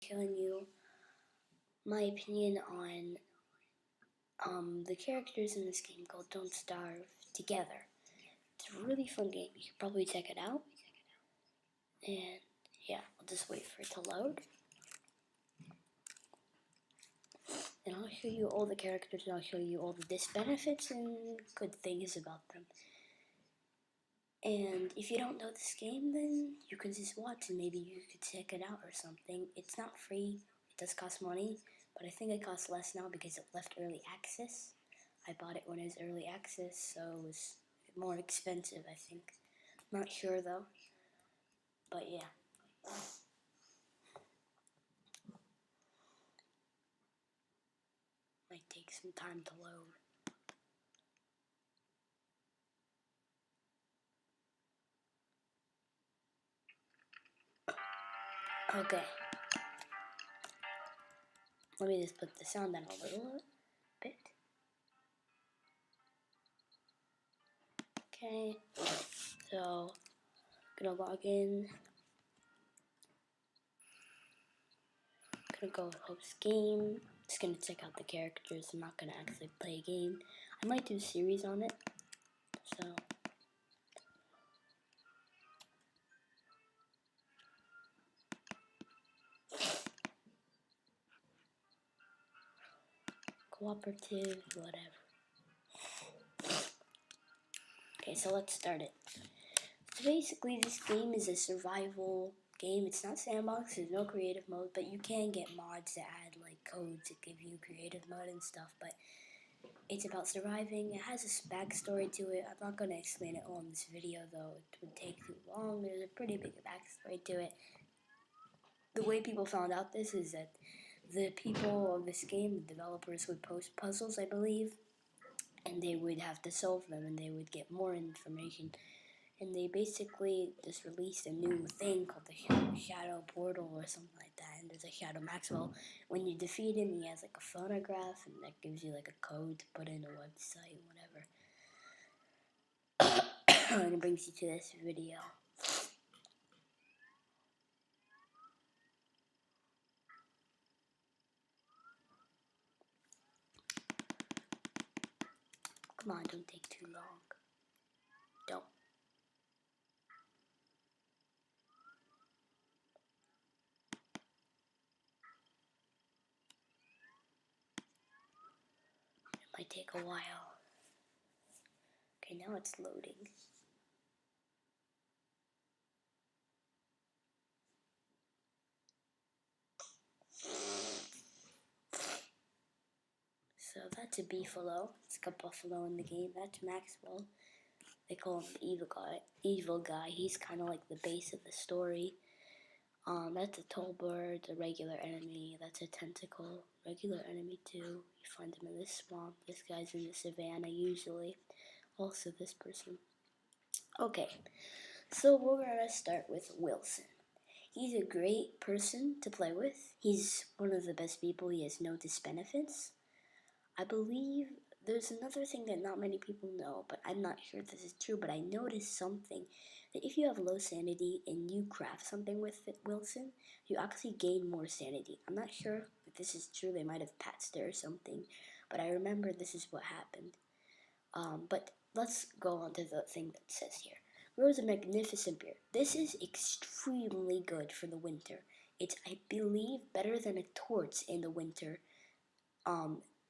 telling you my opinion on the characters in this game called Don't Starve Together. It's a really fun game. You should probably check it out. And yeah, I'll just wait for it to load. And I'll show you all the characters, and I'll show you all the disbenefits and good things about them. And if you don't know this game, then you can just watch and maybe you could check it out or something. It's not free, it does cost money, but I think it costs less now because it left early access. I bought it when it was early access, so it was more expensive, I think. Not sure though, but yeah. Might take some time to load. Okay. Let me just put the sound down a little bit. Okay. So, gonna log in. Gonna go with host game. Just gonna check out the characters. I'm not gonna actually play a game. I might do a series on it. So. Cooperative, whatever. Okay, so let's start it. So basically, this game is a survival game. It's not sandbox, there's no creative mode, but you can get mods that add like codes that give you creative mode and stuff, but it's about surviving. It has a backstory to it. I'm not going to explain it all in this video though, it would take too long. There's a pretty big backstory to it. The way people found out this is that the people of this game, the developers, would post puzzles, I believe, and they would have to solve them and they would get more information. And they basically just released a new thing called the Shadow Portal or something like that. And there's a Shadow Maxwell. When you defeat him, he has like a phonograph, and that gives you like a code to put in a website, whatever. And it brings you to this video. Come on, don't take too long. Don't. It might take a while. Okay, now it's loading. So that's a beefalo. It's like a buffalo in the game. That's Maxwell. They call him the evil guy. He's kind of like the base of the story. That's a tall bird, a regular enemy. That's a tentacle, regular enemy too. You find him in this swamp. This guy's in the savannah usually. Also this person. Okay, so we're gonna start with Wilson. He's a great person to play with. He's one of the best people. He has no disbenefits. I believe there's another thing that not many people know, but I'm not sure if this is true, but I noticed something, that if you have low sanity and you craft something with it, Wilson, you actually gain more sanity. I'm not sure if this is true, they might have patched it or something, but I remember this is what happened. But let's go on to the thing that says here. Grows a magnificent beard. This is extremely good for the winter. It's, I believe, better than a torch in the winter.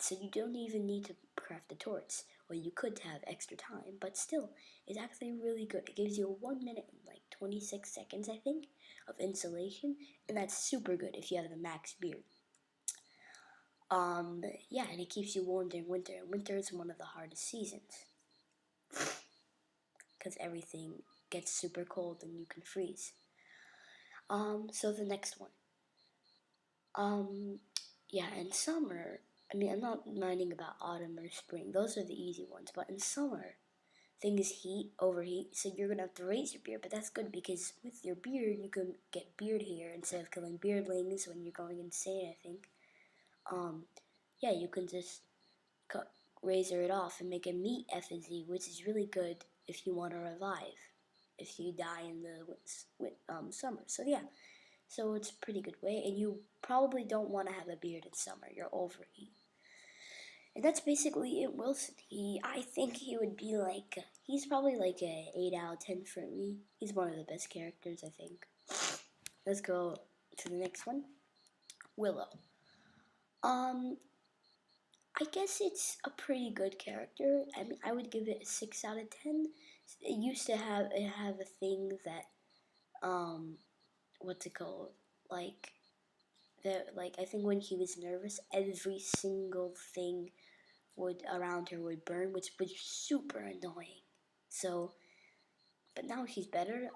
So you don't even need to craft a torch. Well, you could have extra time, but still, it's actually really good. It gives you 1 minute and like 26 seconds, I think, of insulation, and that's super good if you have the max beard. Yeah, and it keeps you warm during winter, and winter is one of the hardest seasons, because everything gets super cold and you can freeze. So the next one. Yeah, in summer, I mean, I'm not minding about autumn or spring. Those are the easy ones. But in summer, things overheat, so you're going to have to raise your beard. But that's good because with your beard, you can get beard hair instead of killing beardlings when you're going insane, I think. Yeah, you can just razor it off and make a meat effigy, which is really good if you want to revive, if you die in the summer. So yeah, So it's a pretty good way, and you probably don't want to have a beard in summer. You're overheat. And that's basically it, Wilson. I think he would be like, he's probably like a 8 out of 10 for me. He's one of the best characters, I think. Let's go to the next one. Willow. Um, I guess it's a pretty good character. I mean, I would give it a 6 out of 10. It used to have a thing that, what's it called? Like, I think when he was nervous, every single thing would around her would burn, which was super annoying. So, but now he's better.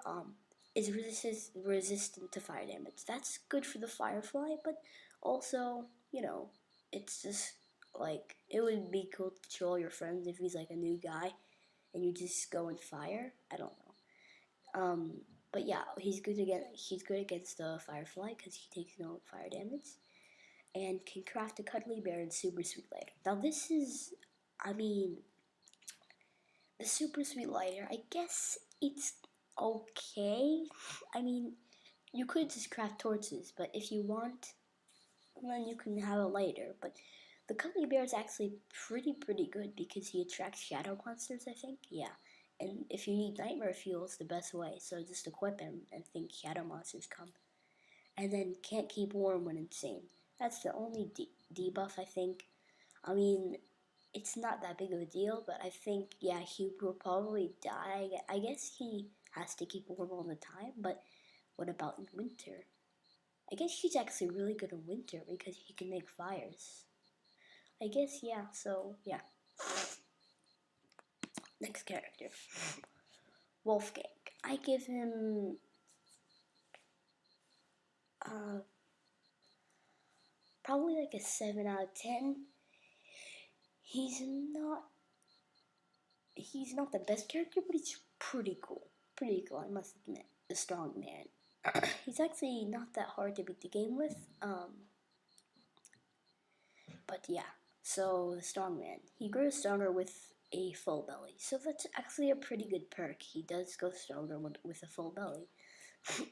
Is resistant to fire damage. That's good for the firefly, but also, it's just like it would be cool to troll your friends if he's like a new guy and you just go and fire. I don't know. But yeah, he's good against the firefly because he takes no fire damage and can craft a cuddly bear and super sweet lighter. Now this is, I mean, the super sweet lighter. I guess it's okay. I mean, you could just craft torches, but if you want, then you can have a lighter. But the cuddly bear is actually pretty good because he attracts shadow monsters, I think. Yeah. And if you need nightmare fuel, it's the best way. So just equip him and think shadow monsters come. And then can't keep warm when insane. That's the only debuff, I think. I mean, it's not that big of a deal, but I think, yeah, he will probably die. I guess he has to keep warm all the time, but what about in winter? I guess he's actually really good in winter because he can make fires. I guess, yeah, so, yeah. Next character. Wolfgang. I give him, probably like a 7 out of 10. He's not the best character, but he's pretty cool. Pretty cool, I must admit. The strong man. He's actually not that hard to beat the game with. But yeah, so the strong man. He grows stronger with a full belly. So that's actually a pretty good perk. He does go stronger with a full belly.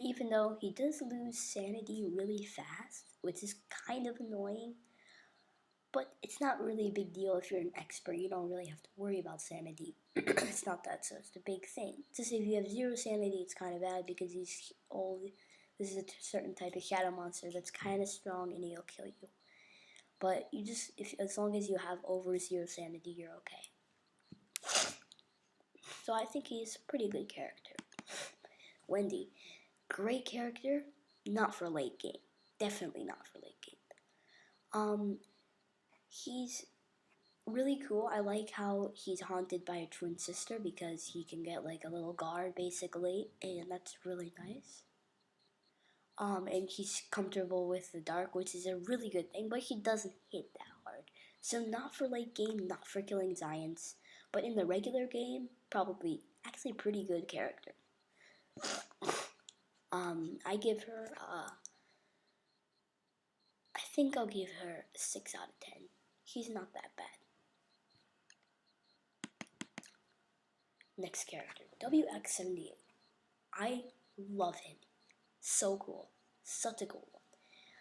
Even though he does lose sanity really fast, which is kind of annoying. But it's not really a big deal if you're an expert. You don't really have to worry about sanity. It's not that so. It's the big thing. Just if you have 0 sanity, it's kind of bad because he's old. This is a certain type of shadow monster that's kind of strong and he'll kill you. But you just, as long as you have over 0 sanity, you're okay. So I think he's a pretty good character. Wendy, great character, not for late game. Definitely not for late game. He's really cool. I like how he's haunted by a twin sister because he can get like a little guard basically, and that's really nice. And he's comfortable with the dark, which is a really good thing, but he doesn't hit that hard. So not for late game, not for killing giants, but in the regular game, probably actually pretty good character. I give her, I think I'll give her a 6 out of 10. He's not that bad. Next character, WX78. I love him. So cool. Such a cool one.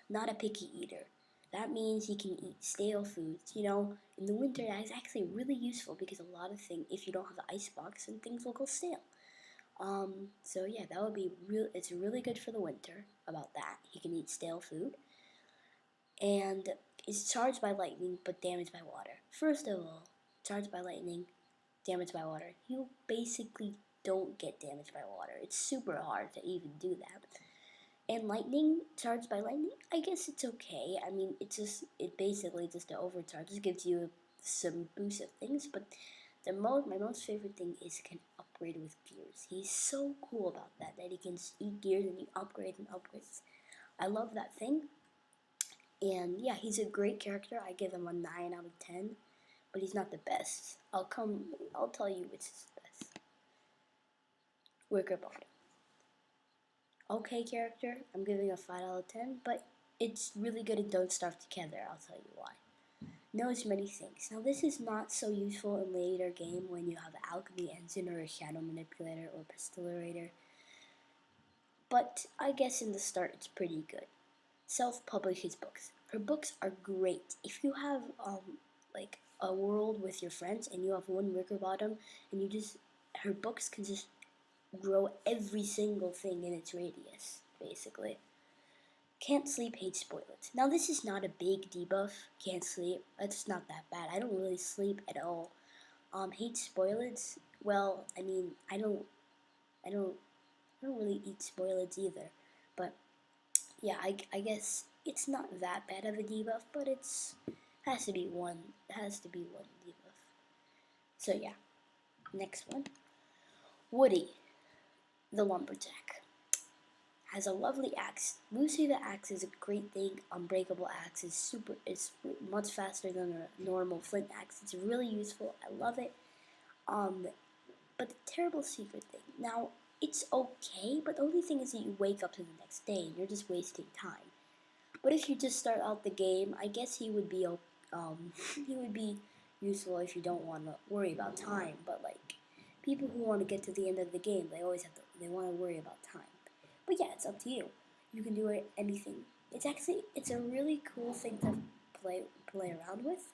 Not a picky eater. That means he can eat stale foods. In the winter, that is actually really useful because a lot of things, if you don't have the ice box, then things will go stale. So yeah, that would be it's really good for the winter about that. He can eat stale food. And it's charged by lightning, but damaged by water. First of all, charged by lightning, damaged by water. You basically don't get damaged by water. It's super hard to even do that. And lightning, charged by lightning, I guess it's okay. I mean, it basically just the overcharge. Just gives you some boost of things, but my most favorite thing is he can upgrade with gears. He's so cool about that he can eat gears and he upgrades and upgrades. I love that thing. And yeah, he's a great character. I give him a 9 out of 10, but he's not the best. I'll tell you which is the best. Wickford. Okay character, I'm giving a 5 out of 10, but it's really good and don't starve together, I'll tell you why. Knows many things. Now this is not so useful in later game when you have an alchemy engine or a shadow manipulator or pistolator. but I guess in the start it's pretty good. Self-publishes books. Her books are great. If you have like a world with your friends and you have one wicker bottom and you just her books can just grow every single thing in its radius, basically. Can't sleep, hate spoilers. Now this is not a big debuff. Can't sleep. It's not that bad. I don't really sleep at all. Hate spoilers. Well, I mean, I don't, I don't really eat spoilers either. But yeah, I guess it's not that bad of a debuff, but it's has to be one. It has to be one debuff. So yeah, next one. Woody, the lumberjack, has a lovely axe. Lucy the axe is a great thing. Unbreakable axe is much faster than a normal flint axe. It's really useful. I love it. But the terrible secret thing. Now it's okay, but the only thing is that you wake up to the next day and you're just wasting time. But if you just start out the game, I guess he would be he would be useful if you don't want to worry about time. But like people who want to get to the end of the game, they want to worry about time. But yeah, it's up to you. You can do it anything. It's a really cool thing to play around with.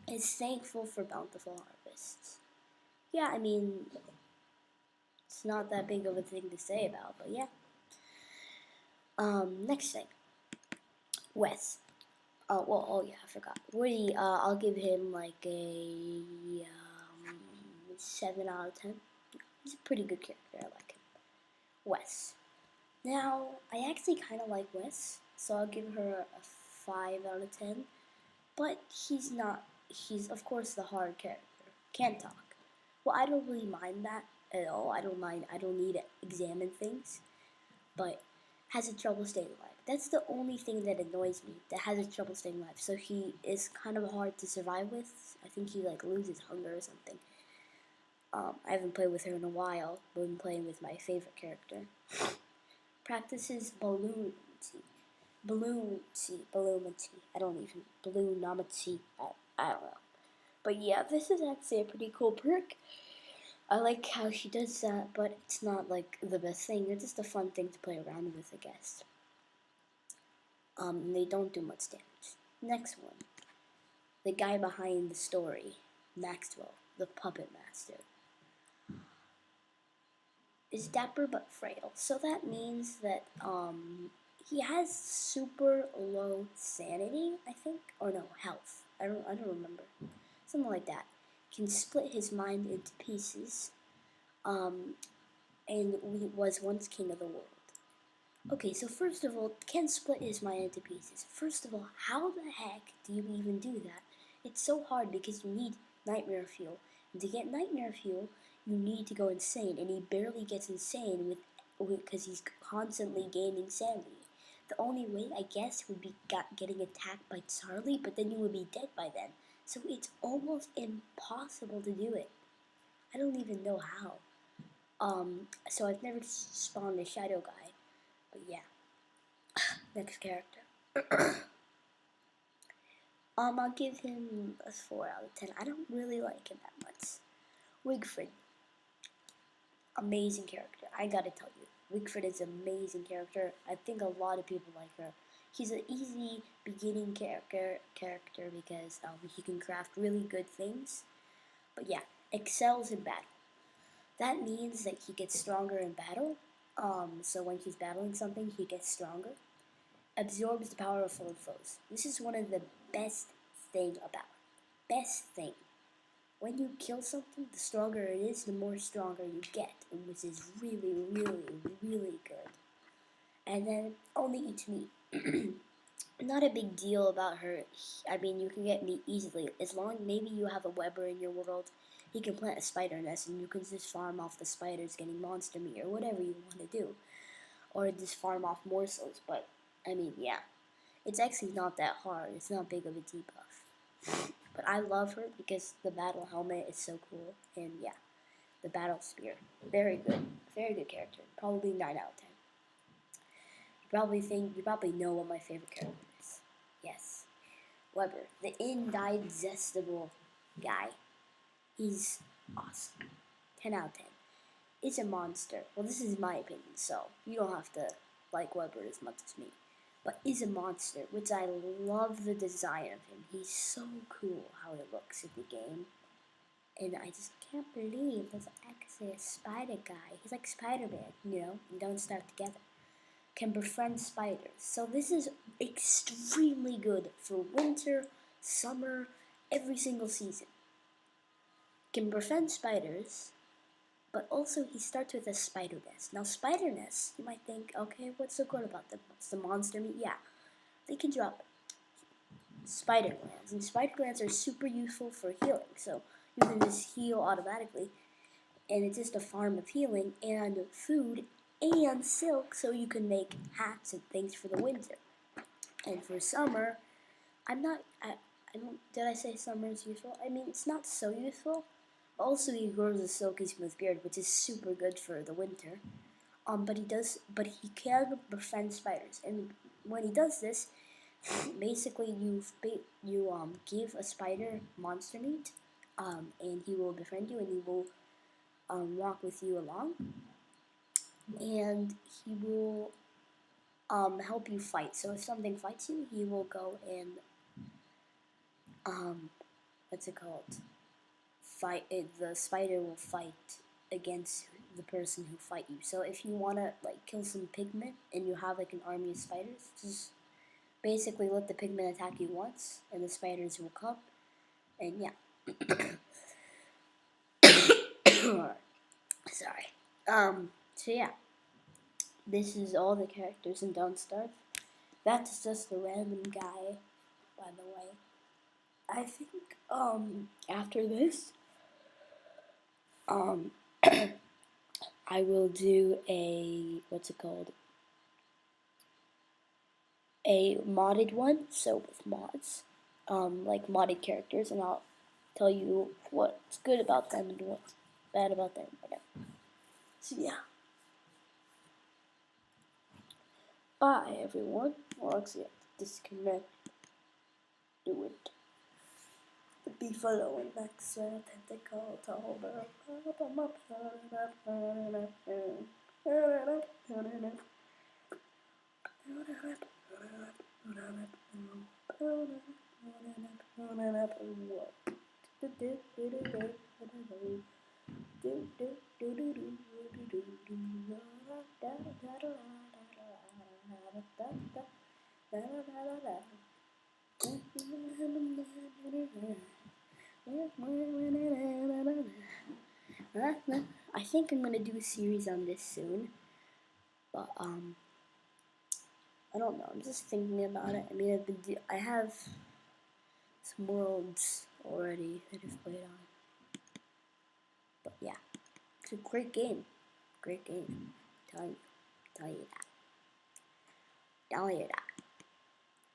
It's thankful for bountiful harvests. Yeah, I mean it's not that big of a thing to say about, but yeah. Next thing. Wes. Oh yeah, I forgot. Woody, I'll give him like a 7 out of 10. He's a pretty good character. I like him. Wes. Now, I actually kind of like Wes, so I'll give her a 5 out of 10. But he's of course the hard character. Can't talk. Well, I don't really mind that at all. I don't need to examine things. But has a trouble staying alive. That's the only thing that annoys me, that has a trouble staying alive. So he is kind of hard to survive with. I think he like loses hunger or something. I haven't played with her in a while. I've been playing with my favorite character. Practices balloonity. I don't even, balloonamity. I don't know. But yeah, this is actually a pretty cool perk. I like how she does that, but it's not like the best thing. It's just a fun thing to play around with, I guess. They don't do much damage. Next one. The guy behind the story, Maxwell, the puppet master, is dapper but frail. So that means that he has super low sanity, I think, or no, health. I don't remember. Something like that. Can split his mind into pieces. And was once king of the world. Okay, so first of all, can split his mind into pieces. First of all, how the heck do you even do that? It's so hard because you need nightmare fuel. And to get nightmare fuel, you need to go insane, and he barely gets insane because he's constantly gaining sanity. The only way, I guess, would be getting attacked by Charlie, but then you would be dead by then. So it's almost impossible to do it. I don't even know how. So I've never spawned a shadow guy. But yeah. Next character. I'll give him a 4 out of 10. I don't really like him that much. Wickford. Amazing character. I gotta tell you. Wickford is an amazing character. I think a lot of people like her. He's an easy beginning character because he can craft really good things. But yeah, excels in battle. That means that he gets stronger in battle. So when he's battling something, he gets stronger. Absorbs the power of fallen foes. This is one of the best thing about it. Best thing. When you kill something, the stronger it is, the more stronger you get, which is really, really, really good. And then only eats meat. Not a big deal about her. I mean, you can get meat easily. As long maybe you have a Weber in your world, he can plant a spider nest and you can just farm off the spiders getting monster meat or whatever you want to do. Or just farm off morsels. But, I mean, yeah. It's actually not that hard. It's not big of a debuff. But I love her because the battle helmet is so cool. And yeah, the battle spear. Very good. Very good character. Probably 9 out of 10. You probably know what my favorite character is. Yes. Weber. The indigestible guy. He's awesome. 10 out of 10. is a monster. Well, this is my opinion, so you don't have to like Weber as much as me. But is a monster, which I love the design of him. He's so cool how he looks in the game. And I just can't believe there's actually a spider guy. He's like Spider-Man, you know, and don't start together. Can befriend spiders. So this is extremely good for winter, summer, every single season. Can befriend spiders, but also he starts with a spider nest. Now spider nests, you might think, okay, what's so good about them? What's the monster meat? Yeah, they can drop spider glands, and spider glands are super useful for healing. So you can just heal automatically, and it's just a farm of healing and food and silk, so you can make hats and things for the winter. And for summer, I don't, did I say summer is useful? I mean, it's not so useful. Also, he grows a silky smooth beard, which is super good for the winter. But he can befriend spiders, and when he does this, basically you give a spider monster meat, and he will befriend you, and he will walk with you along, and he will help you fight. So if something fights you, he will go and what's it called? Fight it. The spider will fight against the person who fight you. So if you wanna like kill some pigment and you have like an army of spiders, just basically let the pigment attack you once, and the spiders will come. And yeah. Sorry. So yeah. This is all the characters in Don't Starve. That's just a random guy, by the way. I think, after this, I will do a, what's it called? A modded one, so with mods, like modded characters, and I'll tell you what's good about them and what's bad about them, whatever. So yeah. Bye, everyone. Well, actually, I have to disconnect. Do it. Be Willow and Maxwell, Santigold, I think I'm gonna do a series on this soon, but I don't know. I'm just thinking about it. I mean, I have some worlds already that I've played on, but yeah, it's a great game. Great game. Tell you that.